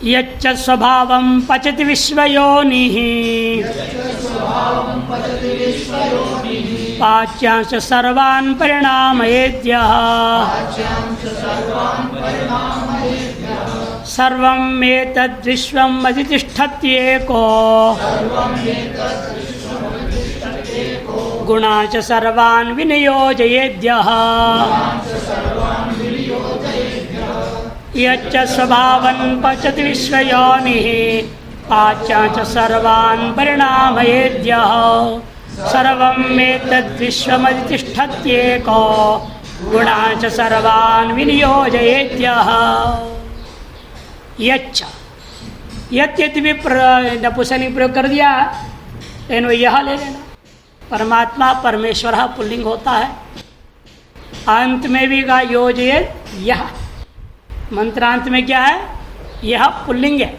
यच्च स्वभावं पचति विश्वयोनिः पाच्यांश सर्वान् परिणामयेद्यः सर्वम् एतद्विश्वम् अधितिष्ठत्येको गुणांश्च सर्वान् विनियोजयेद्यः यच्च स्वभावं पचति विश्वयोनिः पाच्यांश सर्वान् परिणामयेद्यः सर्वम् एतद्विश्वमधितिष्ठत्येको गुणांश्च सर्वान् विनियोजयेद्यः। यच्च यद्यपि भी नपुंसकलिंग प्रयोग कर दिया लेकिन यह ले लेना। परमात्मा परमेश्वर पुल्लिंग होता है। अंत में भी का योजयेत यह, मंत्रांत में क्या है? यह पुल्लिंग है,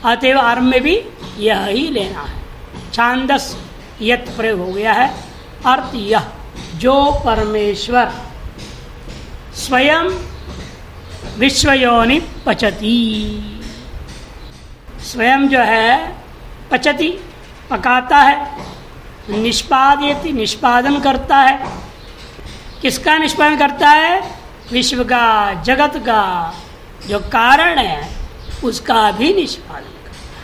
अतएव आरंभ में भी यह ही लेना है। छांदस यत प्रयोग हो गया है। अर्थ यह जो परमेश्वर स्वयं विश्वयोनि पचती, स्वयं जो है पचती पकाता है, निष्पादयति निष्पादन करता है। किसका निष्पादन करता है? विश्व का, जगत का जो कारण है उसका भी निष्पादन करता है।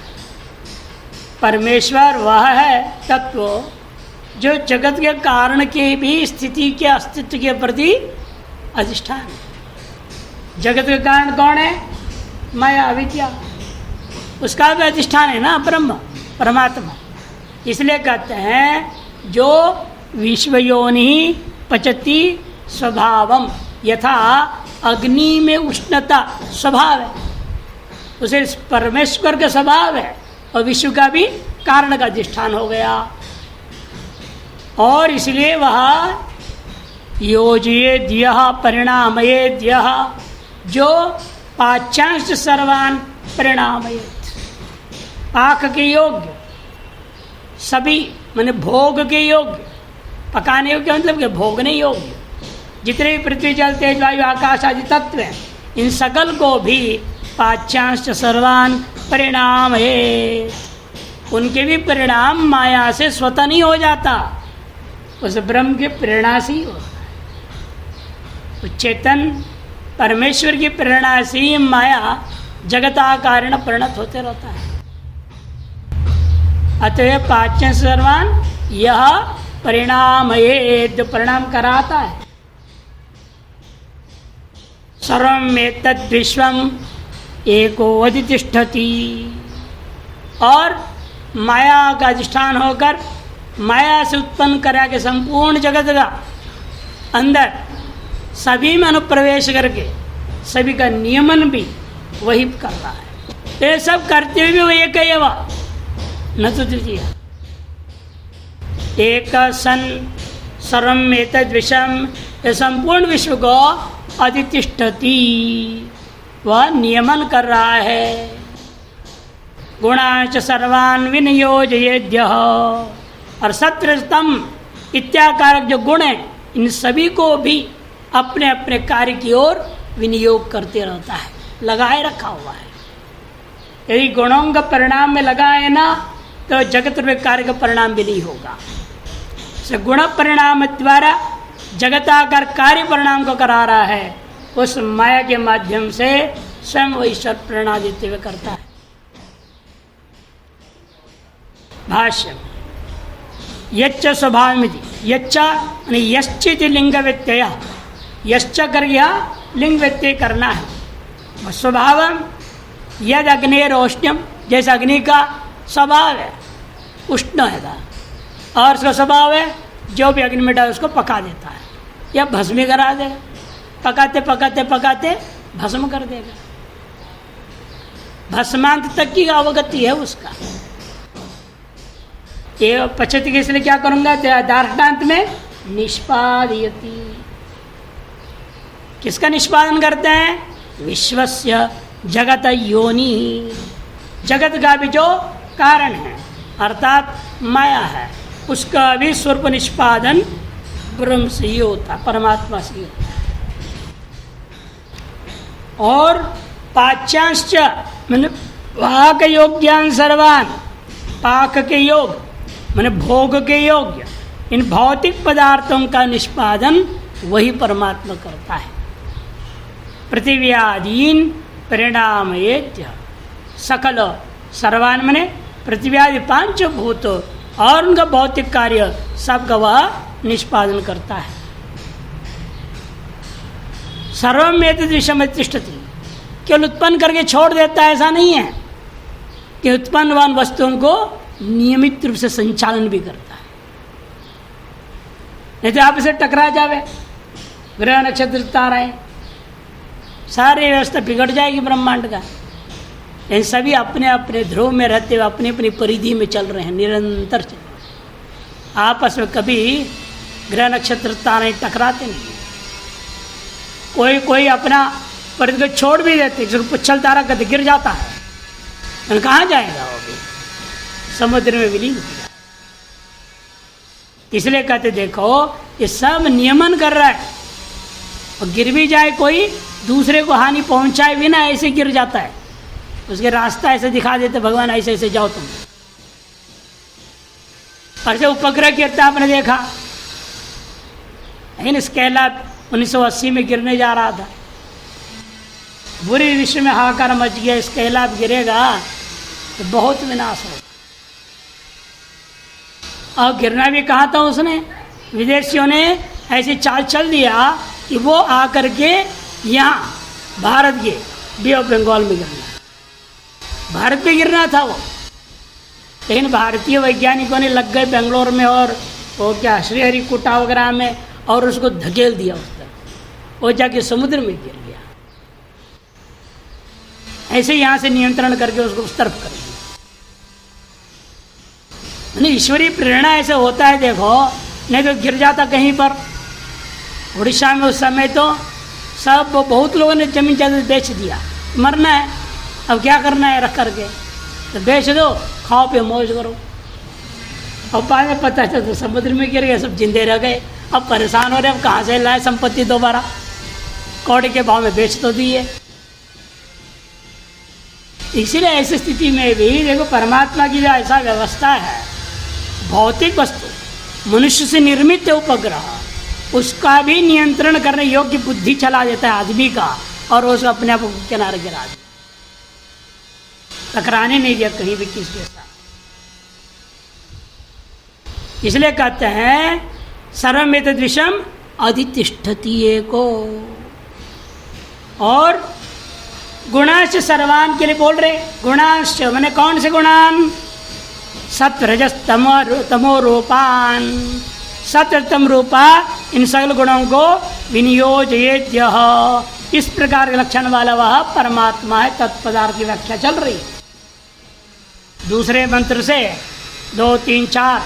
परमेश्वर वह है तत्व जो जगत के कारण के भी स्थिति के अस्तित्व के प्रति अधिष्ठान है। जगत के कारण कौन है? माया, अविद्या, उसका भी अधिष्ठान है ना ब्रह्म परमात्मा। इसलिए कहते हैं जो विश्वयोनि पचति स्वभावम, यथा अग्नि में उष्णता स्वभाव है, उसे परमेश्वर का स्वभाव है और विश्व का भी कारण का अधिष्ठान हो गया। और इसलिए वह योजयेद्यः परिणामयेद्यः, जो पाच्यांश सर्वान् परिणामयेत्, पाक के योग्य सभी माने भोग के योग्य, पकाने योग्य मतलब के भोगने योग्य जितने भी पृथ्वी जल तेज वायु आकाश आदि तत्व हैं, इन सकल को भी पाच्यांश सर्वान् परिणाम है। उनके भी परिणाम माया से स्वतः नहीं हो जाता, उस ब्रह्म के प्रेरणा से ही होता है। चेतन परमेश्वर की प्रेरणा से ही माया जगताकारण परिणत होते रहता है। अतः पाच्यांश सर्वान् यह परिणाम है, जो परिणाम कराता है। सर्वम् एतद् विश्वम् एको अधितिष्ठति, और माया का अधिष्ठान होकर माया से उत्पन्न करा के संपूर्ण जगत का अंदर सभी में अनुप्रवेश करके सभी का नियमन भी वही कर रहा है। ये सब करते हुए भी वो एक है, वह न तो द्वितीय। एक सन सर्वम् एतद् विश्वम्, ये संपूर्ण विश्व को अधितिष्ठति, वह नियमन कर रहा है। गुणांश्च सर्वान् विनियोजयेद्यः, और सत्रस्तम इत्याकारक जो गुण है इन सभी को भी अपने अपने कार्य की ओर विनियोग करते रहता है, लगाए रखा हुआ है। यदि गुणों का परिणाम में लगाए ना तो जगत में कार्य का परिणाम भी नहीं होगा। गुण परिणाम द्वारा जगताकार कार्य परिणाम को करा रहा है, उस माया के माध्यम से स्वयं वो ईश्वर प्रेरणा देते हुए करता है। भाष्य यच्च स्वभावमिति, यच्च यश्चिति लिंग व्यत्यय, यश्च कर यह लिंग व्यत्यय करना है। स्वभाव यद अग्निरोष्ण्यम, जैसे अग्नि का स्वभाव है उष्ण है, और उसका स्वभाव है जो भी अग्नि में डाले उसको पका देता है या भस्मी करा देगा। पकाते पकाते पकाते भस्म कर देगा। भस्मांत तक की अवगति है उसका। ये पचती के इसलिए क्या करूंगा? दार्ष्टान्त में निष्पादयति, किसका निष्पादन करते हैं? विश्वस्य जगत योनि, जगत का भी जो कारण है अर्थात माया है, उसका भी स्वरूप निष्पादन ब्रह्म से ही होता है, परमात्मा से ही होता है। और पाच्यांश्च मैंने पाक योग्यान सर्वान, पाक के योग मैंने भोग के योग्य इन भौतिक पदार्थों का निष्पादन वही परमात्मा करता है। पृथिव्यादीन परिणामयेत्य, सकल सर्वान मने पृथ्व्यादि पांच भूत और उनका भौतिक कार्य सबका वह निष्पादन करता है। सर्वमेत विषम तिष्ठति, केवल उत्पन्न करके छोड़ देता है ऐसा नहीं है कि उत्पन्नवान वस्तुओं को नियमित रूप से संचालन भी करता है। नहीं तो आप इसे टकरा जावे, ग्रह नक्षत्र ताराएं सारी व्यवस्था बिगड़ जाएगी ब्रह्मांड का। इन सभी अपने अपने ध्रुव में रहते हुए अपनी अपनी परिधि में चल रहे हैं, निरंतर चल रहे हैं। आपस में कभी ग्रह नक्षत्र तारे टकराते नहीं। कोई कोई अपना परिधि को छोड़ भी देते, जिसको पुच्छल तारा कभी गिर जाता है, तो कहाँ जाएगा वो भी, समुद्र में विलीन हो जाए। इसलिए कहते देखो ये सब नियमन कर रहा है, और गिर भी जाए कोई दूसरे को हानि पहुंचाए बिना ऐसे गिर जाता है, उसके रास्ता ऐसे दिखा देते भगवान ऐसे ऐसे जाओ तुम। और जो उपग्रह गिरता आपने देखा है, स्कैलाब 1980 में गिरने जा रहा था, बुरी विश्व में हाहाकार मच गया, स्कैलाब गिरेगा तो बहुत विनाश होगा। और गिरना भी कहा था उसने, विदेशियों ने ऐसे चाल चल दिया कि वो आकर के यहाँ भारत के बे ऑफ बंगाल में गिरना, भारत पे गिरना था वो, लेकिन भारतीय वैज्ञानिकों ने लग गए बेंगलोर में और वो क्या श्रीहरिकोटा वगैरह में, और उसको धकेल दिया उस तरफ, वो जाके समुद्र में गिर गया। ऐसे यहाँ से नियंत्रण करके उसको उस तरफ कर दिया। ईश्वरीय प्रेरणा ऐसे होता है देखो, नहीं तो गिर जाता कहीं पर। उड़ीसा में उस समय तो सब बहुत लोगों ने जमीन जायदाद बेच दिया, मरना है अब क्या करना है रख करके, तो बेच दो, खाओ पे मौज करो। और बाद में पता चला तो समुद्र में गिर गए, सब जिंदे रह गए। अब परेशान हो रहे, अब कहाँ से लाए संपत्ति दोबारा, कौड़ी के भाव में बेच तो दिए। इसीलिए ऐसी स्थिति में भी देखो परमात्मा की जो ऐसा व्यवस्था है, भौतिक वस्तु मनुष्य से निर्मित उपग्रह, उसका भी नियंत्रण करने योग्य बुद्धि चला देता है आदमी का, और उसको अपने आप को किनारे गिरा दिया, टकराने नहीं दिया कहीं भी किसी के साथ। इसलिए कहते हैं सर्वमेतद् विषम अधितिष्ठति एको। और गुणांश सर्वान के लिए बोल रहे, गुणांश मैंने कौन से गुणान, सत्वरजस तमो रूपान, सत्वतम रूपा इन सकल गुणों को विनियोजयेद्यः, इस प्रकार के लक्षण वाला वह परमात्मा है। तत्पदार्थ की व्याख्या चल रही है दूसरे मंत्र से, 2, 3, 4,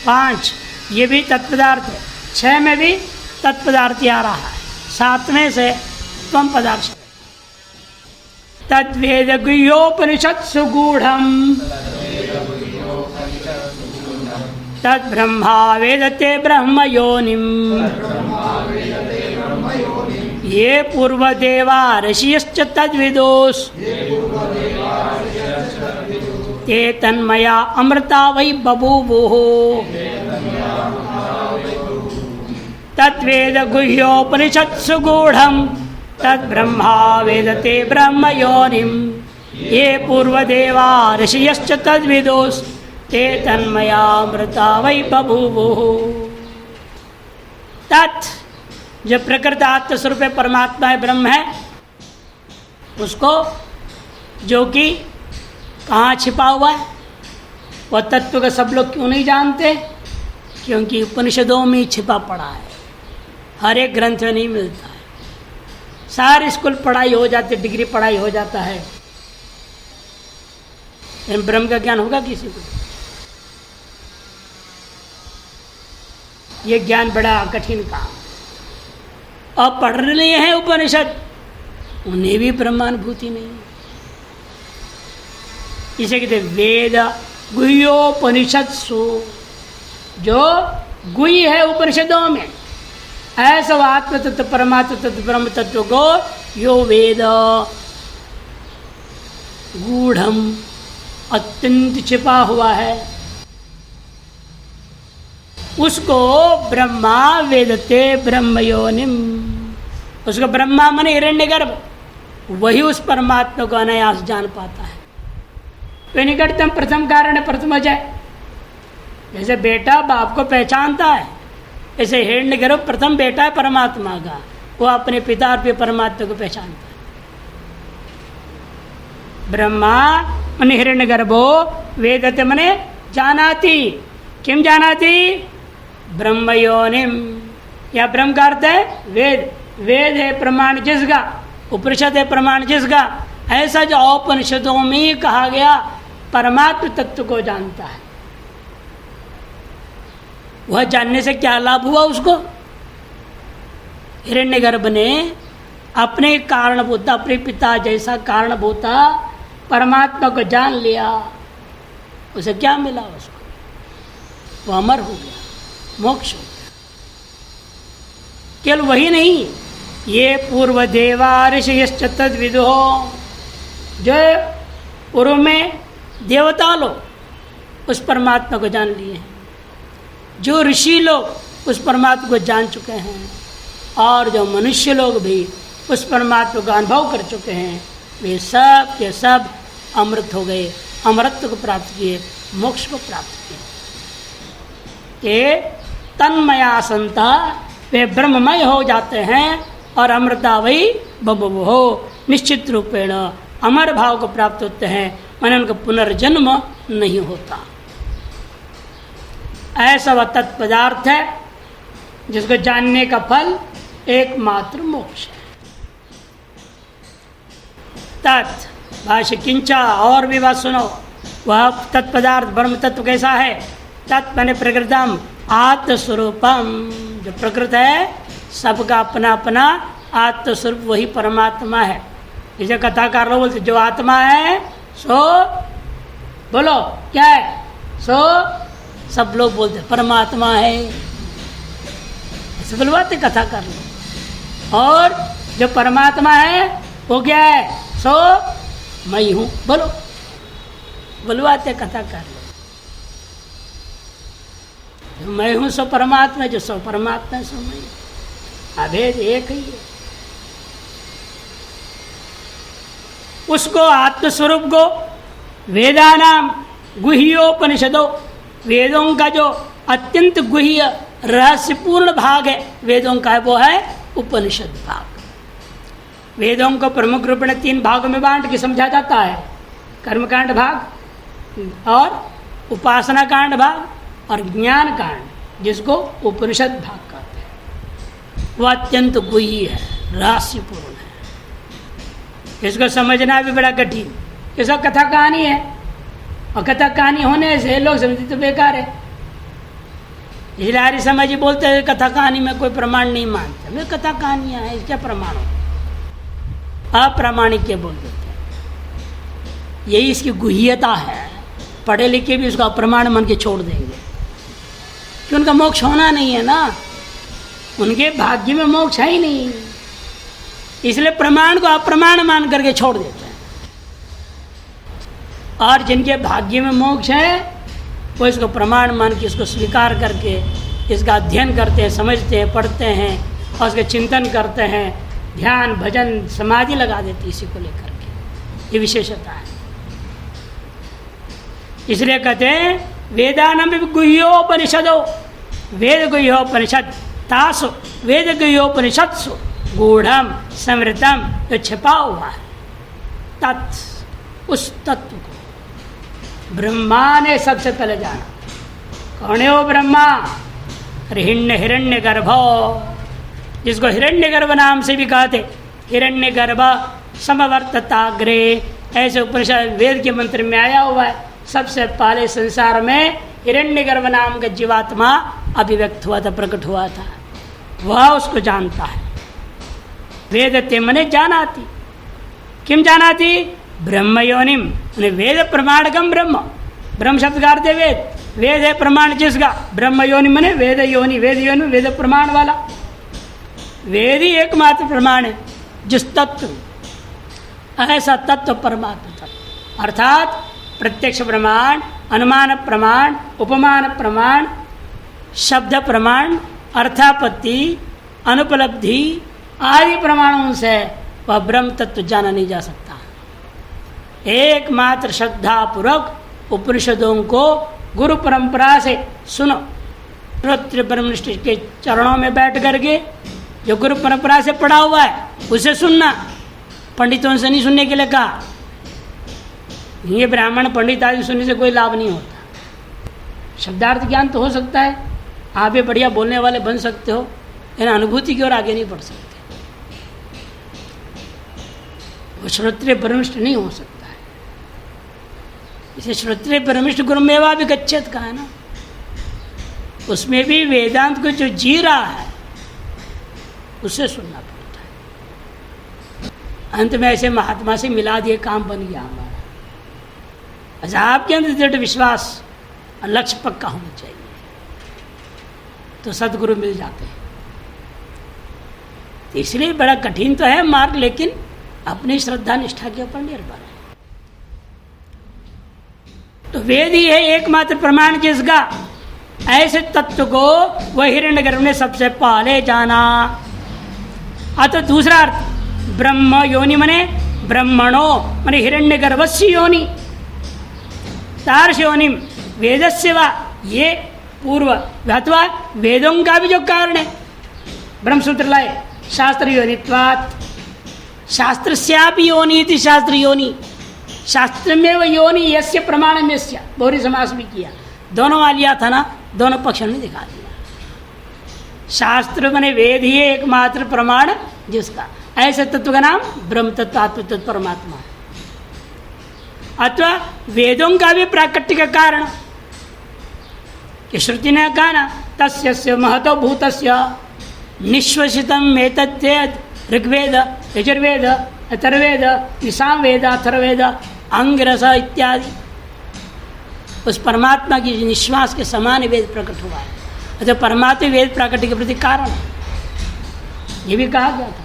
5 ये भी तत्पदार्थ है, 6 में भी तत्पदार्थ आ रहा है, 7वें से त्वम पदार्थ। तद्वेद गुह्योपनिषत्सु गूढ़म् तद्ब्रह्मा वेदते ब्रह्म योनिम् ये पूर्वदेवा ऋषियश्च तद्विदोस् ते तन्मया अमृता वै बभूवुः। तद्वेद गुह्योपनिषत्सु गूढ़म् तद्ब्रह्मा वेदते ब्रह्म योनिम् ये पूर्वदेवा ऋषियश्च तद्विदोस् ते तन्मया अमृता वै बभूवुः। तत् जो प्रकृत आत्मस्वरूप परमात्मा है, ब्रह्म है, उसको जो कि कहाँ छिपा हुआ है, वह तत्व का सब लोग क्यों नहीं जानते, क्योंकि उपनिषदों में छिपा पड़ा है, हर एक ग्रंथ में नहीं मिलता है। सारे स्कूल पढ़ाई हो जाती है, डिग्री पढ़ाई हो जाता है, लेकिन ब्रह्म का ज्ञान होगा किसी को? ये ज्ञान बड़ा कठिन काम। अब पढ़ रहे हैं उपनिषद, उन्हें भी ब्रह्मानुभूति नहीं। इसे कहते वेद गुह्योपनिषत्सु, जो गुह्य है उपनिषदों में, ऐसा आत्म तत्व परमात्म तत्व ब्रह्म तत्व को यो वेद गूढ़म, अत्यंत छिपा हुआ है, उसको ब्रह्मा वेदते ब्रह्मयोनिम, उसको ब्रह्मा माने हिरण्यगर्भ, वही उस परमात्मा को अनायास जान पाता है। तो निकटतम प्रथम कारण है प्रथम जाए, जैसे बेटा बाप को पहचानता है, ऐसे हिरण्यगर्भ प्रथम बेटा है परमात्मा का, वो अपने पिता और परमात्मा को पहचानता है। ब्रह्मा मने हिरण्यगर्भो वेदते मने जानाति, किम जानाति? ब्रह्मयोनिम, या ब्रह्म का अर्थ है वेद, वेद है प्रमाण जिसका, उपनिषद है प्रमाण जिसका, ऐसा जो उपनिषदों में कहा गया परमात्म तत्व को जानता है, वह जानने से क्या लाभ हुआ उसको? हिरण्यगर्भ ने अपने कारणभूता, अपने पिता जैसा कारणभूता परमात्मा को जान लिया, उसे क्या मिला? उसको वो अमर हो गया, मोक्ष हो गया। केवल वही नहीं, ये पूर्व देवा ऋषियश्च तद्विदो, जो पूर्व में देवता लोग उस परमात्मा को जान लिए हैं, जो ऋषि लोग उस परमात्मा को जान चुके हैं, और जो मनुष्य लोग भी उस परमात्मा का अनुभव कर चुके हैं, वे सब के सब अमृत हो गए, अमृत को प्राप्त किए, मोक्ष को प्राप्त किए। के तन्मया संता, वे ब्रह्ममय हो जाते हैं और अमृता वही बभुव हो, निश्चित रूपेण अमर भाव को प्राप्त होते हैं, मन उनका पुनर्जन्म नहीं होता। ऐसा वह तत्पदार्थ है जिसको जानने का फल एकमात्र मोक्ष है। तत् भाष्य किंचा, और भी बात सुनो, वह तत्पदार्थ ब्रह्म तत्व कैसा है? तत् माने प्रकृतम आत्मस्वरूपम, जो प्रकृत है सबका अपना अपना आत्मस्वरूप वही परमात्मा है। इसे कथाकार लोग बोलते जो आत्मा है सो, बोलो क्या है? सो सब लोग बोलते परमात्मा है, ऐसे बुलवाते कथाकार लोग। और जो परमात्मा है वो क्या है? सो मैं हूं, बोलो बुलवाते कथाकार लोग। जो मैं हूं सो परमात्मा, जो सो परमात्मा सो मैं, अभेद एक ही है। उसको आत्मस्वरूप को वेदानाम गुह्योपनिषदों, वेदों का जो अत्यंत गुह्य रहस्यपूर्ण भाग है वेदों का, वो है उपनिषद भाग। वेदों को प्रमुख रूप में 3 भागों में बांट के समझा जाता है, कर्मकांड भाग और उपासना कांड भाग और ज्ञान कांड, जिसको उपनिषद भाग कहते हैं। वह अत्यंत गुह्य है, रहस्यपूर्ण है, इसको समझना भी बड़ा कठिन। ये सब कथा कहानी है, और कथा कहानी होने से लोग समझते तो बेकार है। इसलिए आर्य समाजी बोलते हैं कथा कहानी में कोई प्रमाण नहीं मानते, वे कथा कहानियां हैं, क्या प्रमाण हो? अप्रामाणिक के बोल देते हैं। यही इसकी गुह्यता है, पढ़े लिखे भी उसको अप्रमाण मान के छोड़ देंगे, कि उनका मोक्ष होना नहीं है ना, उनके भाग्य में मोक्ष है ही नहीं, इसलिए प्रमाण को अप्रमाण मान करके छोड़ देते हैं। और जिनके भाग्य में मोक्ष है वो इसको प्रमाण मान के इसको स्वीकार करके इसका अध्ययन करते हैं, समझते हैं, पढ़ते हैं और उसके चिंतन करते हैं, ध्यान भजन समाधि लगा देते हैं इसी को लेकर के। ये विशेषता है। इसलिए कहते हैं वेदानाम गुह्योपनिषदो, वेद गुह्योपनिषद तासु, वेद गुह्योपनिषत्सु गूढ़म समृतम, जो छिपा हुआ है तत्, उस तत्व को ब्रह्मा ने सबसे पहले जाना। कौन है वो ब्रह्मा? हिरण्य गर्भ, जिसको हिरण्य गर्भ नाम से भी कहते, हिरण्य गर्भ समवर्तताग्रे, ऐसे उपनिषद वेद के मंत्र में आया हुआ है। सबसे पहले संसार में हिरण्य गर्भ नाम का जीवात्मा अभिव्यक्त हुआ था, प्रकट हुआ था, वह उसको जानता है। वेदते मने जानाति, किम जानाति? ब्रह्म योनिम, वेद प्रमाणकम ब्रह्म, ब्रह्म शब्द का अर्थ है वेद, वेद है प्रमाण जिसका, ब्रह्म योनि मने वेद योनि, वेद योनि वेद प्रमाण वाला, वेद ही एकमात्र प्रमाण है जिस तत्व, ऐसा तत्व परमात्मा तत्व। अर्थात प्रत्यक्ष प्रमाण, अनुमान प्रमाण, उपमान प्रमाण, शब्द प्रमाण, अर्थापत्ति, अनुपलब्धि आदि प्रमाणों से वह ब्रह्म तत्व जाना नहीं जा सकता। एकमात्र श्रद्धा पूर्वक उपनिषदों को गुरु परंपरा से सुनो। श्रोत्र ब्रह्मनिष्ठ के चरणों में बैठ करके जो गुरु परंपरा से पढ़ा हुआ है उसे सुनना, पंडितों से नहीं सुनने के लिए कहा। ये ब्राह्मण पंडित आदि सुनने से कोई लाभ नहीं होता। शब्दार्थ ज्ञान तो हो सकता है, आप भी बढ़िया बोलने वाले बन सकते हो, लेकिन अनुभूति की ओर आगे नहीं बढ़ सकते। वो श्रोत्रिय ब्रह्मनिष्ठ नहीं हो सकता है। इसे श्रोत्रिय ब्रह्मनिष्ठ गुरुमेवा भी गच्छेत का है ना, उसमें भी वेदांत को जो जी रहा है उसे सुनना पड़ता है। अंत में ऐसे महात्मा से मिला दिए, काम बन गया हमारा। अच्छा, आपके अंदर दृढ़ विश्वास और लक्ष्य पक्का होना चाहिए, तो सदगुरु मिल जाते हैं। तो इसलिए बड़ा कठिन तो है मार्ग, लेकिन अपनी श्रद्धा निष्ठा के ऊपर निर्भर है। तो वेद ही है एकमात्र प्रमाण जिसका, ऐसे तत्व को वह हिरण्यगर्भ ने सबसे पहले जाना। अतः दूसरा अर्थ ब्रह्म योनि मने ब्रह्मणो मने हिरण्यगर्भस्य योनि, तार्श योनिम वेदस्य वा, ये पूर्व अथवा वेदों का भी जो कारण है। ब्रह्मसूत्र लाए शास्त्र योनित्वात्, शास्त्रस्यापि योनि इति शास्त्र योनि, शास्त्र में वह योनि यस्य प्रमाण में यस्य, बहुरी समास भी किया, दोनों आ लिया था ना, दोनों पक्ष में दिखा दिया। शास्त्र माने वेद ही एकमात्र प्रमाण जिसका, ऐसे तत्व का नाम ब्रह्म तत्व, आत्म तत्व, परमात्मा है। अथवा वेदों का भी प्राकट्य कारण, कि श्रुति ने कहा ना तस्य महतो भूतस्य निश्वसितम एतद्वेद ऋग्वेद यजुर्वेद अथर्ववेद ईशामवेद अथर्ववेद अंगिरस इत्यादि, उस परमात्मा की निश्वास के समान वेद प्रकट हुआ है। तो परमात्मा वेद प्राकट्य के प्रति कारण है, ये भी कहा गया था।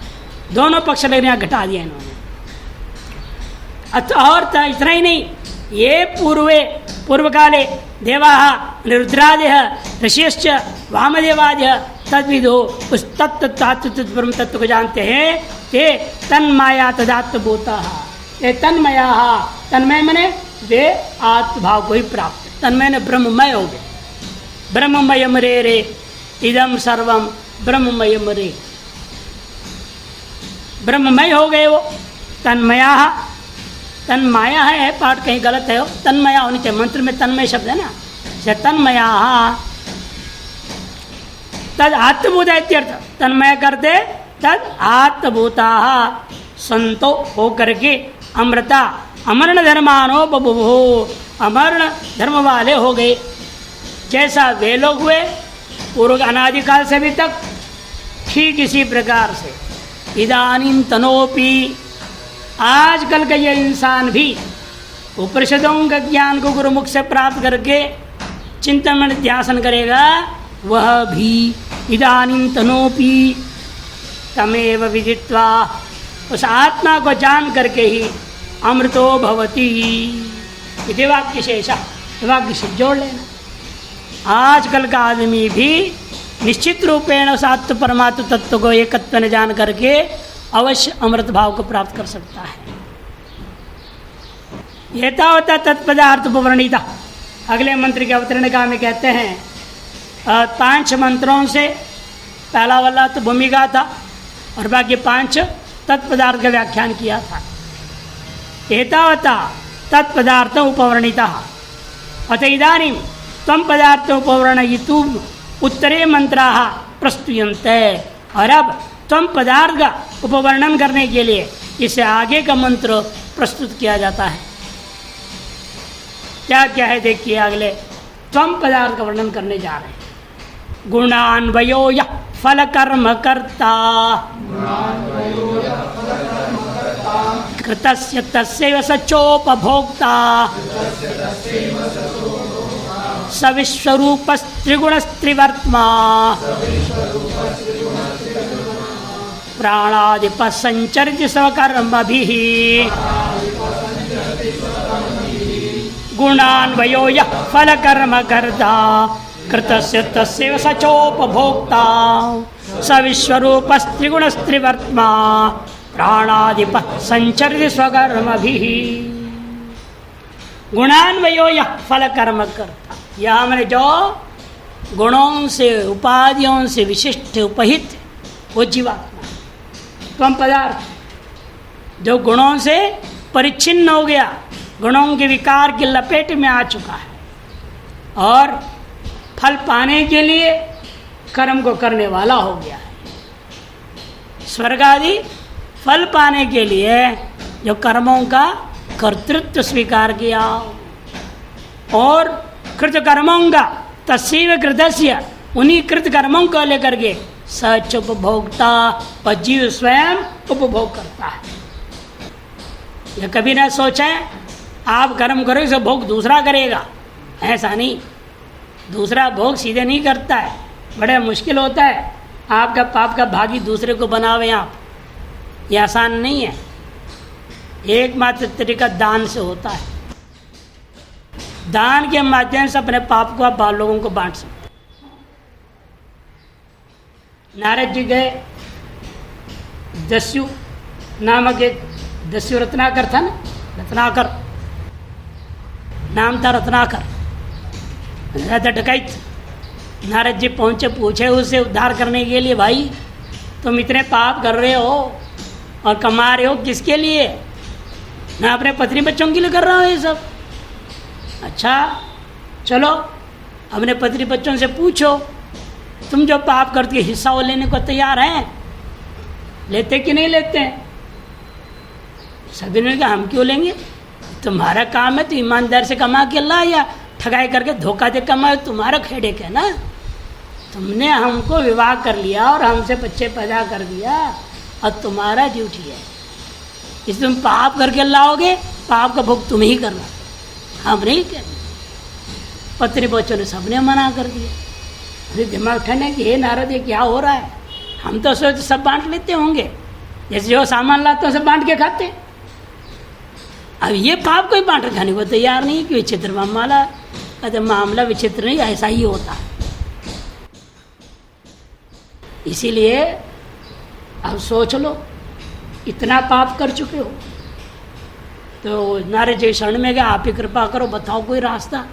दोनों पक्ष लेकर यहाँ घटा दिया इन्होंने। और इतना ही नहीं, ये पूर्व काले देवा रुद्रादय ऋषिश्च वामदेवादय तद्विदो, उस तत्व ब्रह्म तत्व को जानते हैं। ते तन्माया तदात्मभूता, ये तन्मया, तन्मय मने वे आत्मभाव को ही प्राप्त, तन्मय ने ब्रह्ममय हो गए। ब्रह्ममयम रे रे इदम सर्वम ब्रह्ममयम रे, ब्रह्ममय हो गए वो। तन्मया, तन्माया है पाठ कहीं गलत है, तन्मया होनी चाहिए, मंत्र में तन्मय शब्द है ना, से तन्मया तद आत्मभूता इत्यर्थ, तन्मय करते तद आत्मभूता संतो हो करके अमृता अमरण धर्मानो बभुवो, अमरण धर्म वाले हो गए। जैसा वे लोग हुए पूर्व अनादिकाल से अभी तक, ठीक इसी प्रकार से इदानीं तनोपि, आजकल का ये इंसान भी उपनिषदों का ज्ञान को गुरुमुख से प्राप्त करके चिंतन में ध्यान करेगा, वह भी इदानीं तनोपि तमेव विदित्वा, उस आत्मा को जान करके ही अमृतो भवति। इति वाक्य शेषा, वाक्य से जोड़ लेना। आजकल का आदमी भी निश्चित रूपेण उस आत्म परमात्म तत्व को एकत्व में जान करके अवश्य अमृत भाव को प्राप्त कर सकता है। एतावता तत्पदार्थ उपवर्णिता, अगले मंत्र के अवतरणिका में कहते हैं 5 मंत्रों से, पहला वाला तो भूमिका था और बाकी 5 तत्पदार्थ का व्याख्यान किया था। एतावता तत्पदार्थ उपवर्णिता, अत इदानीं तम पदार्थ उपवर्णयितुम् उत्तरे मंत्राः प्रस्तुयन्ते, और अब तम पदार्थ का उपवर्णन करने के लिए इसे आगे का मंत्र प्रस्तुत किया जाता है। क्या क्या है देखिए, अगले तम पदार्थ का वर्णन करने जा रहे हैं। गुणान्वयो यः फल कर्म कर्ता, कृतस्य तस्यैव सचोपभोक्ता, सविश्वरूपस्त्रिगुणस्त्रिवर्त्मा, प्राणादिपः संचर्य स्वकर्मभिः, गुणान्वयो यः फलकर्म कर्ता कृतस्य तस्यैव सचोपभोक्ता स विश्वरूपस्त्रिगुणस्त्रिवर्त्मा प्राणादिपः संचरति स्वकर्मभिः। गुणान्वयो यः फलकर्म कर्ता, यह हमने जो गुणों से उपाधियों से विशिष्ट उपहित वो जीवात्मा कम पदार्थ जो गुणों से परिच्छिन्न हो गया, गुणों के विकार की लपेट में आ चुका है और फल पाने के लिए कर्म को करने वाला हो गया है। स्वर्ग आदि फल पाने के लिए जो कर्मों का कर्तृत्व स्वीकार किया और कृत कर्मों का तस्वीर कृतस्य उन्हीं कृत कर्मों को लेकर के सच उपभोक्ता और जीव स्वयं उपभोग करता है। यह कभी ना सोचें आप कर्म करोगे तो भोग दूसरा करेगा, ऐसा नहीं। दूसरा भोग सीधे नहीं करता है, बड़ा मुश्किल होता है। आपका पाप का भागी दूसरे को बनावे आप, ये आसान नहीं है। एकमात्र तरीका दान से होता है। दान के माध्यम से अपने पाप को आप लोगों को बांट सकते। नारद जी गए, दस्यु नामक एक दस्यु रत्नाकर था ना, रत्नाकर नाम था, रत्नाकर डकैत। नारद जी पहुँचे, पूछे उसे उद्धार करने के लिए, भाई तुम इतने पाप कर रहे हो और कमा रहे हो किसके लिए? मैं अपने पत्नी बच्चों के लिए कर रहा हूँ ये सब। अच्छा चलो अपने पत्नी बच्चों से पूछो, तुम जो पाप करती है हिस्सा वो लेने को तैयार हैं? लेते कि नहीं लेते हैं? सभी ने कहा हम क्यों लेंगे, तुम्हारा काम है तो ईमानदार से कमा के ला, या ठगाई करके धोखा दे कमाए, तुम्हारा खेडेक है ना। तुमने हमको विवाह कर लिया और हमसे बच्चे पैदा कर दिया और तुम्हारा ड्यूटी है, इस तुम पाप करके लाओगे, पाप का भोग तुम ही करना, हम नहीं करना। पत्नी बच्चों ने सबने मना कर दिया। अरे दिमाग ठंडे कि हे नारद ये क्या हो रहा है, हम तो सोच सब बांट लेते होंगे, जैसे जो सामान लाते हैं सब बांट के खाते। अब ये पाप कोई बांट खाने को तैयार नहीं कि विचित्र मामला। कहते मामला विचित्र नहीं, ऐसा ही होता है। इसीलिए अब सोच लो, इतना पाप कर चुके हो तो नारद जी शरण में गया, आप ही कृपा करो, बताओ कोई रास्ता।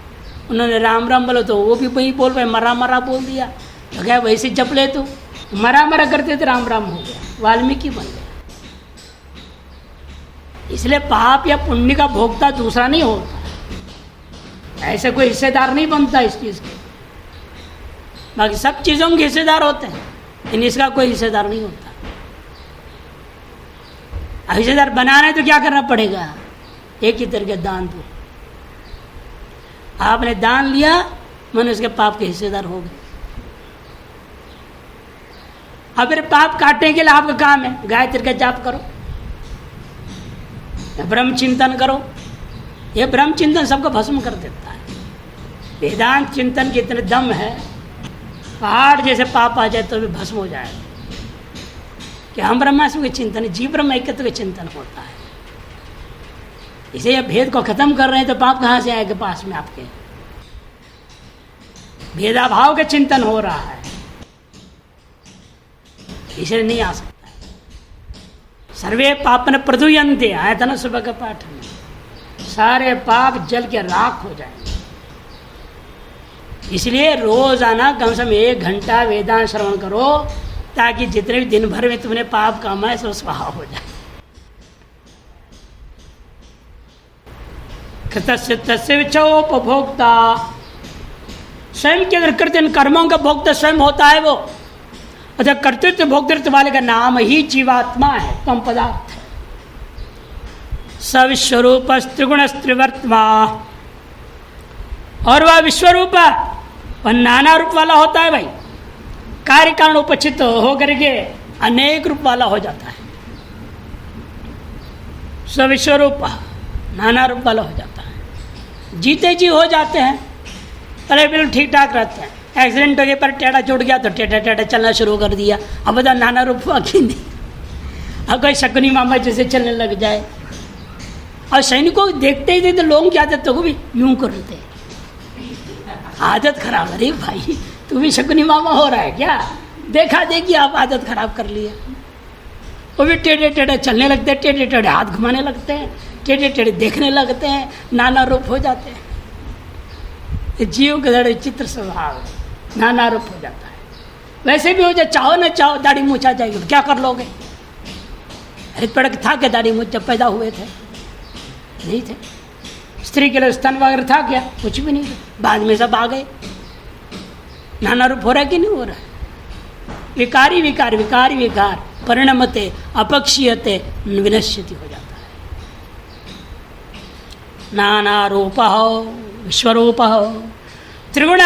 उन्होंने राम राम बोलो तो वो भी वही बोल पाए, मरा मरा बोल दिया। तो क्या वैसे जप ले, तो मरा मरा करते थे, राम राम हो गया, वाल्मीकि बन गया। इसलिए पाप या पुण्य का भोक्ता दूसरा नहीं होता, ऐसे कोई हिस्सेदार नहीं बनता इस चीज़ के। बाकी सब चीज़ों के हिस्सेदार होते हैं, इन इसका कोई हिस्सेदार नहीं होता। हिस्सेदार बनाना है तो क्या करना पड़ेगा? एक ही तरह के दान दो। आपने दान लिया, मन उसके पाप के हिस्सेदार हो गए। अब फिर पाप काटने के लिए आपका काम है गायत्री का जाप करो, ब्रह्म चिंतन करो। यह ब्रह्म चिंतन सबको भस्म कर देता है। वेदांत चिंतन के इतने दम है, पहाड़ जैसे पाप आ जाए तो भी भस्म हो जाएगा। कि हम ब्रह्मास्म के चिंतन, जीव ब्रह्म एकत्व के चिंतन होता है। इसे यह भेद को खत्म कर रहे हैं तो पाप कहाँ से आएगा पास में आपके? भेदाभाव का चिंतन हो रहा है, इसे नहीं आ सकता है। सर्वे पापन प्रदुयन्ते आया था ना सुबह का पाठ में, सारे पाप जल के राख हो जाएंगे। इसलिए रोजाना कम से कम 1 घंटा वेदांत श्रवण करो, ताकि जितने भी दिन भर में तुमने पाप कमाए सो स्वाहा हो जाए। कृतस्य तस्य विचोपभोक्ता, स्वयं के अंदर कृत इन कर्मों का भोक्ता स्वयं होता है वो। अतः कर्तृत्व भोक्तृत्व वाले का नाम ही जीवात्मा है, कम पदार्थ है। सविश्वरूप त्रिगुण त्रिवर्त्मा, और वह विश्वरूप वह नाना रूप वाला होता है भाई। कार्य कारण उपचित होकर के अनेक रूप वाला हो जाता है। सविश्वरूप नाना रूप वाला हो जाता है। जीते जी हो जाते हैं, अरे बिल्कुल ठीक ठाक रहते हैं। एक्सीडेंट हो गया पर टेढ़ा जुड़ गया तो टेढ़ा टेढ़ा चलना शुरू कर दिया। अब बता नाना रूप हुआ कि नहीं? अब कोई शकुनी मामा जैसे चलने लग जाए, और सैनिकों को देखते ही तो लोग क्या आदत तो भी यूं करते, आदत खराब। अरे भाई तू भी शकुनी मामा हो रहा है क्या? देखा देखी आप आदत खराब कर लिया। वो भी टेढ़े टेढ़े चलने लगते हैं, टेढ़े टेढ़े हाथ घुमाने लगते हैं, टेढ़े टेढ़े देखने लगते हैं, नाना रूप हो जाते हैं। ये जीव का बड़े चित्र स्वभाव है, नाना रूप हो जाता है। वैसे भी हो जाए, चाहो ना चाहो दाढ़ी मूछ आ जाएगी, क्या कर लोगे? अरे पड़क था क्या दाढ़ी मूछ जब पैदा हुए थे? नहीं थे। स्त्री के लिए स्तन वगैरह था क्या? कुछ भी नहीं था। बाद में सब आ गए। नाना रूप हो रहा है कि नहीं हो रहा है? विकारी विकार विकारी विकार परिणमते अपक्षीयते विनश्यति हो जाता है। नाना रूप हो विश्वरूप हो त्रिगुण,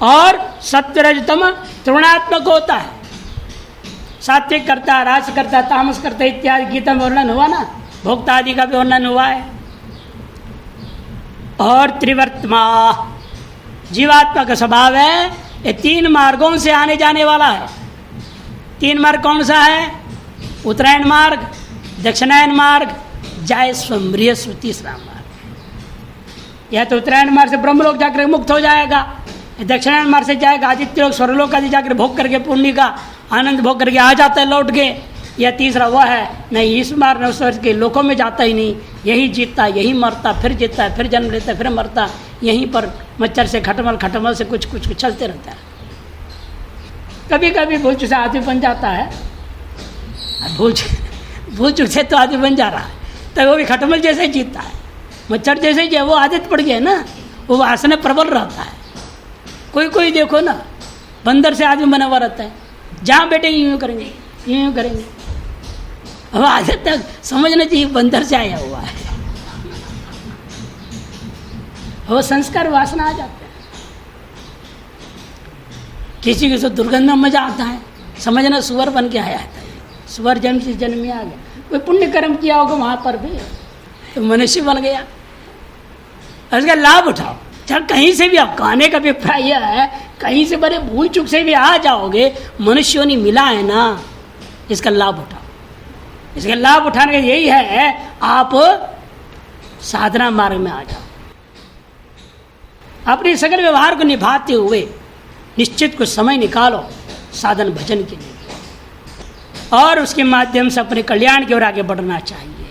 और सत्वरजतम त्रिगुणात्मक होता है। सात्विक करता, रास करता, तामस करता इत्यादि गीता में वर्णन हुआ ना, भोक्ता आदि का भी वर्णन हुआ है। और त्रिवर्तमा जीवात्मा का स्वभाव है, ये 3 मार्गों से आने जाने वाला है। 3 मार्ग कौन सा है? उत्तरायण मार्ग, दक्षिणायन मार्ग, जायस्वम्रिय तीसरा मार्ग। या तो उत्तरायण मार्ग से ब्रह्मलोक जाकर मुक्त हो जाएगा, दक्षिणायन मार्ग से जाएगा आदित्य लोक स्वर्गलोक आदि जाकर भोग करके पुण्य का आनंद भोग करके आ जाता है लौट के। या तीसरा वह है नहीं, इस मार्ग न स्वर्ग के लोकों में जाता ही नहीं, यही जीतता यही मरता, फिर जीतता है, फिर जन्म लेता है, फिर मरता, यहीं पर मच्छर से खटमल, खटमल से कुछ कुछ चलते रहता है। कभी कभी भूल चूक से आदमी बन जाता है, भूल चूक से तो आदमी बन जा रहा है, तो वो भी खटमल जैसे ही जीतता है, मच्छर जैसे ही वो आदत पड़ गया ना, वो वासना प्रबल रहता है। कोई कोई देखो ना, बंदर से आदमी बना हुआ रहता है, जहाँ बैठे यूँ करेंगे यूँ करेंगे। अब आदत तक समझना चाहिए बंदर से आया हुआ है, वो संस्कार वासना आ जाते हैं। किसी को तो दुर्गंध में मजा आता है, समझना सुअर बन के आया था, सुअर जन्म से जन्म में आ गया। कोई पुण्य कर्म किया होगा वहाँ पर भी तो मनुष्य बन गया। उसका लाभ उठाओ, चाहे कहीं से भी। आप कहने का अभिप्राय यह है, कहीं से बड़े भूल चुक से भी आ जाओगे, मनुष्यों ने मिला है ना, इसका लाभ उठाओ। इसका लाभ उठाने का यही है, आप साधना मार्ग में आ जाओ। अपने सकल व्यवहार को निभाते हुए निश्चित कुछ समय निकालो साधन भजन के लिए, और उसके माध्यम से अपने कल्याण की ओर आगे बढ़ना चाहिए।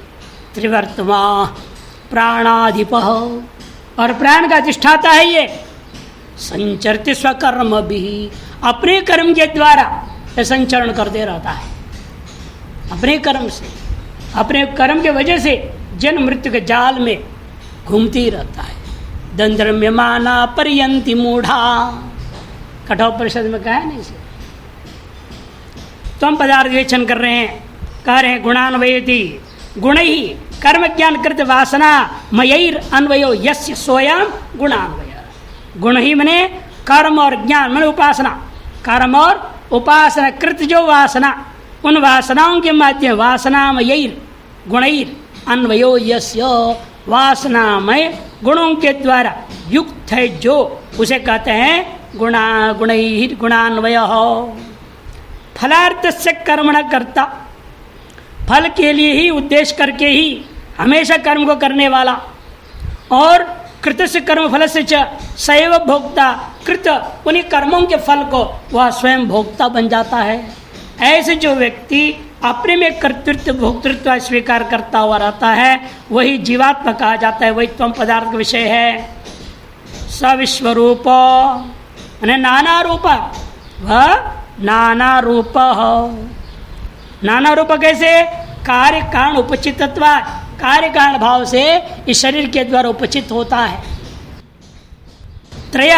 त्रिवर्तमा प्राणाधिप, और प्राण का अधिष्ठाता है ये। संचरति स्वकर्म भी, अपने कर्म के द्वारा ये संचरण करते रहता है। अपने कर्म से, अपने कर्म के वजह से जन्म मृत्यु के जाल में घूमती रहता है। दंद्रम्यमाना पर्यंति मूढ़ा, कठोपनिषद में कहा है नहीं इसे। तो हम पदार्थ विवेचन कर रहे हैं, कह रहे हैं गुणान्वयति, गुण ही कर्म ज्ञान कृत वासना मयैर अन्वयो यस्य सोयम गुणान्वय। गुण ही मने कर्म और ज्ञान मने उपासना, कर्म और उपासना कृत जो वासना, उन वासनाओं के माध्यम वासनामयैर गुणैर अन्वयो यस्य, वासनामय गुणों के द्वारा युक्त है जो, उसे कहते हैं गुणैर गुणान्वय। फलार्थ से कर्म न करता, फल के लिए ही उद्देश्य करके ही हमेशा कर्म को करने वाला, और कृत से कर्म फल से सैव भोक्ता, कृत उन्हीं कर्मों के फल को वह स्वयं भोक्ता बन जाता है। ऐसे जो व्यक्ति अपने में कर्तृत्व भोक्तृत्व स्वीकार करता हुआ रहता है, वही जीवात्मा कहा जाता है, वही त्वम पदार्थ का विषय है। सविश्वरूप यानी नाना रूप, वह नाना रूप हो। नाना रूप कैसे? कार्य कारण उपचितत्व, कार्य कारण भाव से इस शरीर के द्वारा उपचित होता है। त्रय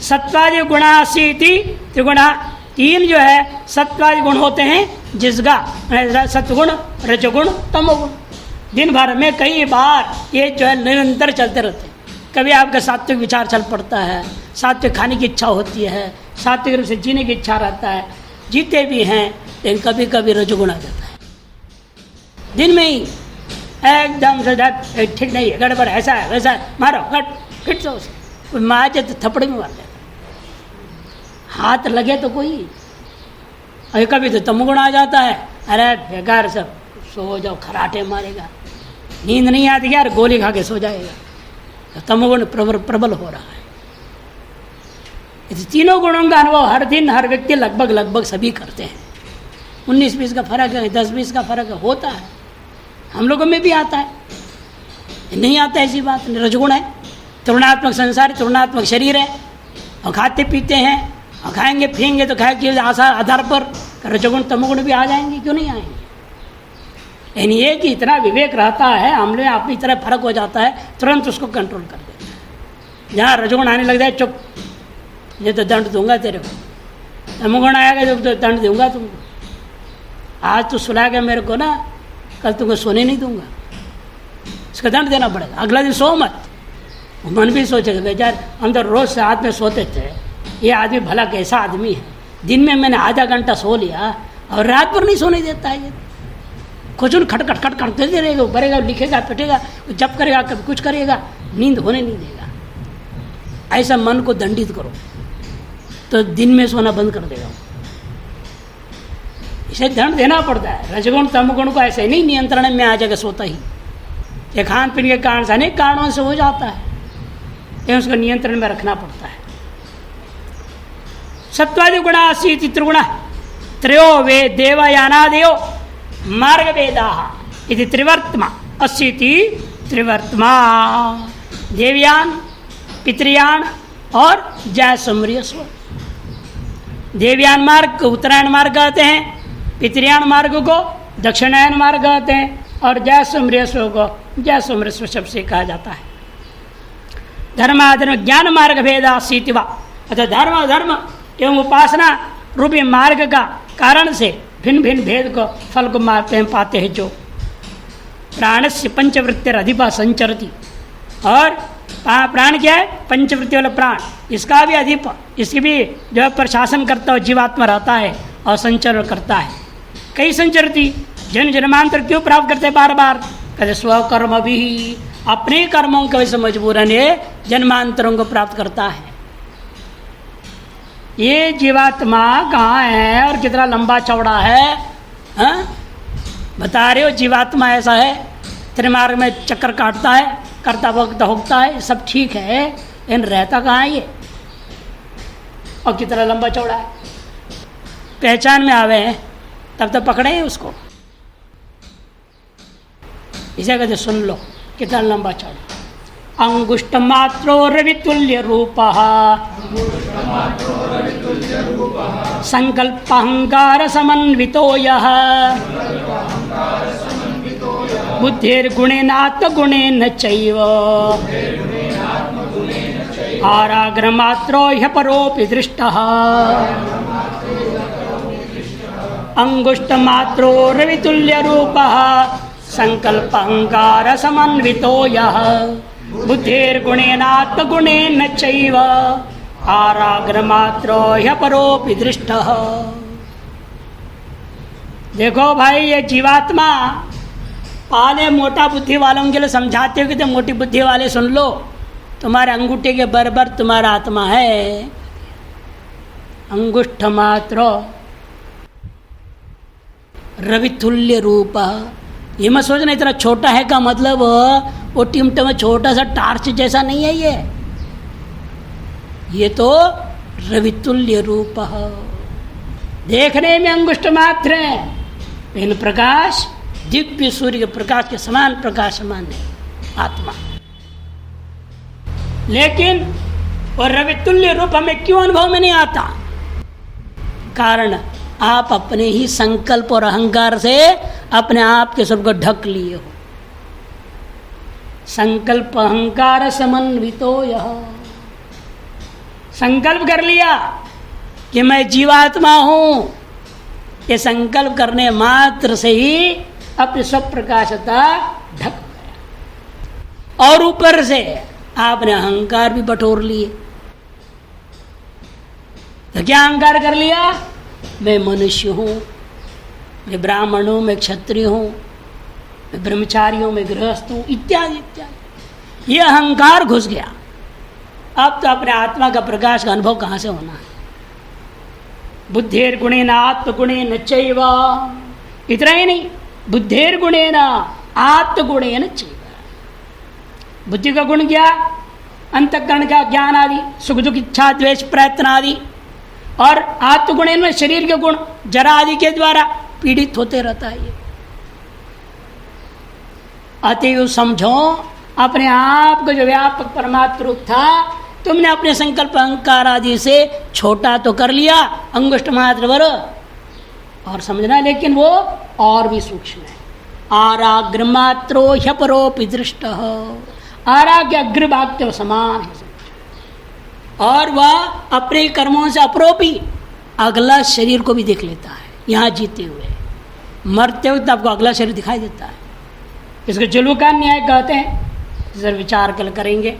सत्वादि गुणासीति त्रिगुणा, 3 जो है सत्वादि गुण होते हैं, जिसका सत्गुण रजगुण तमोगुण। दिन भर में कई बार ये जो है निरंतर चलते रहते हैं। कभी आपका सात्विक विचार चल पड़ता है, सात्विक खाने की इच्छा होती है, सात्विक रूप से जीने की इच्छा रहता है, जीते भी हैं, लेकिन कभी कभी रजगुण आ जाता है। दिन में ही एकदम से ठीक नहीं है, गड़बड़ ऐसा है वैसा है, मारो कट फिट से उसे कोई मारे तो थप्पड़ में मार देता, हाथ लगे तो कोई। और कभी तो तमगुण आ जाता है, अरे बेकार सब सो जाओ, खराटे मारेगा, नींद नहीं आती यार, गोली खा के सो जाएगा, तो तमोगुण प्रबल हो रहा है। इस तीनों गुणों का अनुभव हर दिन हर व्यक्ति लगभग सभी करते हैं। 19-20 का फर्क है, 10-20 का फर्क है, होता है, हम लोगों में भी आता है, नहीं आता ऐसी बात नहीं। रजगुण है, तुलनात्मक संसार, तुलनात्मक शरीर है, और खाते पीते हैं और खाएंगे पिएंगे तो खाए के आधार पर रजगुण तमोगुण भी आ जाएंगे, क्यों नहीं आएंगे। यानी ये कि इतना विवेक रहता है, हम लोग आप इतना फर्क हो जाता है, तुरंत उसको कंट्रोल कर देता है। जहाँ रजगुण आने लग जाए, चुप, ये तो दंड दूंगा तेरे को, तमोगुण आएगा तो दंड दूंगा तुमको, आज तो सुला के मेरे को ना, कल तुमको सोने नहीं दूंगा, इसका दंड देना पड़ेगा, अगला दिन सो मत। मन भी सोचेगा बेचार, हम तो रोज से हाथ में सोते थे, ये आदमी भला कैसा आदमी है, दिन में मैंने आधा घंटा सो लिया और रात भर नहीं सोने देता है। ये कुछ खटखट करते रहेगा, भरेगा, लिखेगा, पिटेगा, जब करेगा, कभी कुछ करेगा, नींद होने नहीं देगा। ऐसा मन को दंडित करो तो दिन में सोना बंद कर देगा। इसे दंड देना पड़ता है। रजगुण तमगुण को ऐसे नहीं नियंत्रण में आ जाएगा सोता ही, ये खान पीन के कारण से अनेक कारणों से हो जाता है, ये उसको नियंत्रण में रखना पड़ता है। सत्वादि गुणा असीति त्रिगुण त्रयो वे देवयानादेयो मार्ग वेदा इति त्रिवर्तमा असीति त्रिवर्तमा, देवयान, पितृयान और जयसुम्रिय स्व। देवयान मार्ग को उत्तरायण मार्ग कहते हैं, पितृयान मार्ग को दक्षिणायन मार्ग कहते हैं, और जयसुम्रिय स्व को जयसुम्रिय स्व शब्द से कहा जाता है। धर्माधर्म ज्ञान मार्ग भेदा सीतिवा, अतः धर्म धर्म एवं उपासना रूपी मार्ग का कारण से भिन्न भिन्न भेद को फल को पाते हैं। जो प्राण से पंचवृत्तिर अधिपा संचरती, और प्राण क्या है, पंचवृत्ति वाला प्राण, इसका भी अधिप, इसकी भी जो है प्रशासन करता हुआ जीवात्मा रहता है और संचरण करता है। कई संचरती, जन्म जन्मांतर क्यों प्राप्त करते बार बार, कहते स्वकर्म भी, अपने कर्मों के वजह से मजबूरन ये जन्मांतरों को प्राप्त करता है। ये जीवात्मा कहाँ है और कितना लंबा चौड़ा है, हाँ? बता रहे हो जीवात्मा ऐसा है, त्रिमार्ग में चक्कर काटता है, करता वक्त होता है, सब ठीक है, लेकिन रहता कहाँ है ये, और कितना लंबा चौड़ा है। पहचान में आवे हैं तब तक पकड़े हैं उसको, इसे कहते सुन लो कितना लंबा चौड़ा। अंगुष्ठ मात्रो रवितुल्य रूपः संकल्प अहंकार समन्वितो यः बुद्धिर्गुणेनात्मगुणेन चैव आराग्रमात्रो ह्यपरोऽपि दृष्टः। अंगुष्ठ मात्रो रवितुल्य रूपः संकल्प अहंकार समन्वितो यः बुद्धिर्गुणेनात्मगुणेन चैव आराग्रमात्रो ह्यपरोऽपि दृष्टः। देखो भाई, ये जीवात्मा पाले मोटा बुद्धि वालों के लिए समझाते हो कि तो मोटी बुद्धि वाले सुन लो, तुम्हारे अंगूठे के बराबर तुम्हारा आत्मा है। अंगुष्ठ मात्र रवितुल्य रूप, ये मत सोचना इतना छोटा है का मतलब वो टिमटे में छोटा सा टार्च जैसा नहीं है। ये तो रवितुल्य रूप, देखने में अंगुष्ठ मात्र है, लेकिन प्रकाश दिव्य सूर्य के प्रकाश के समान प्रकाशमान है आत्मा। लेकिन वो रवितुल्य रूप हमें क्यों अनुभव में नहीं आता? कारण आप अपने ही संकल्प और अहंकार से अपने आप के सब को ढक लिए हो। संकल्प अहंकार समन्वितो यह, संकल्प कर लिया कि मैं जीवात्मा हूं, ये संकल्प करने मात्र से ही अपनी सब प्रकाशता ढक गया, और ऊपर से आपने अहंकार भी बटोर लिए। तो क्या अहंकार कर लिया? मैं मनुष्य हूं, मैं ब्राह्मण हूं, मैं क्षत्रिय हूं, मैं ब्रह्मचारी हूं, मैं गृहस्थ हूं, इत्यादि इत्यादि। ये अहंकार घुस गया। अब तो अपने आत्मा का प्रकाश का अनुभव कहां से होना है? बुद्धिर्गुणेन आत्मगुणेन चैव, इतना ही नहीं, बुद्धिर्गुणेन आत्मगुणेन चैव, बुद्धि का गुण क्या? अंतःकरण का ज्ञान आदि, सुख दुख इच्छा द्वेष प्रयत्न आदि, और आत्मगुण इनमें शरीर के गुण जरा आदि के द्वारा पीड़ित होते रहता है। ये अतएव समझो अपने आप को जो व्यापक परमात्म रूप था, तुमने अपने संकल्प अहंकार आदि से छोटा तो कर लिया अंगुष्ठ मात्र वर, और समझना लेकिन वो और भी सूक्ष्म है। आराग्र मात्रो ह्यपरोपि दृष्ट, आराग्य अग्रभाग के समान है, और वह अपने कर्मों से अपरोपी अगला शरीर को भी देख लेता है। यहाँ जीते हुए मरते हुए आपको अगला शरीर दिखाई देता है। इसको जुल्व का न्याय कहते हैं। सर विचार कल करेंगे।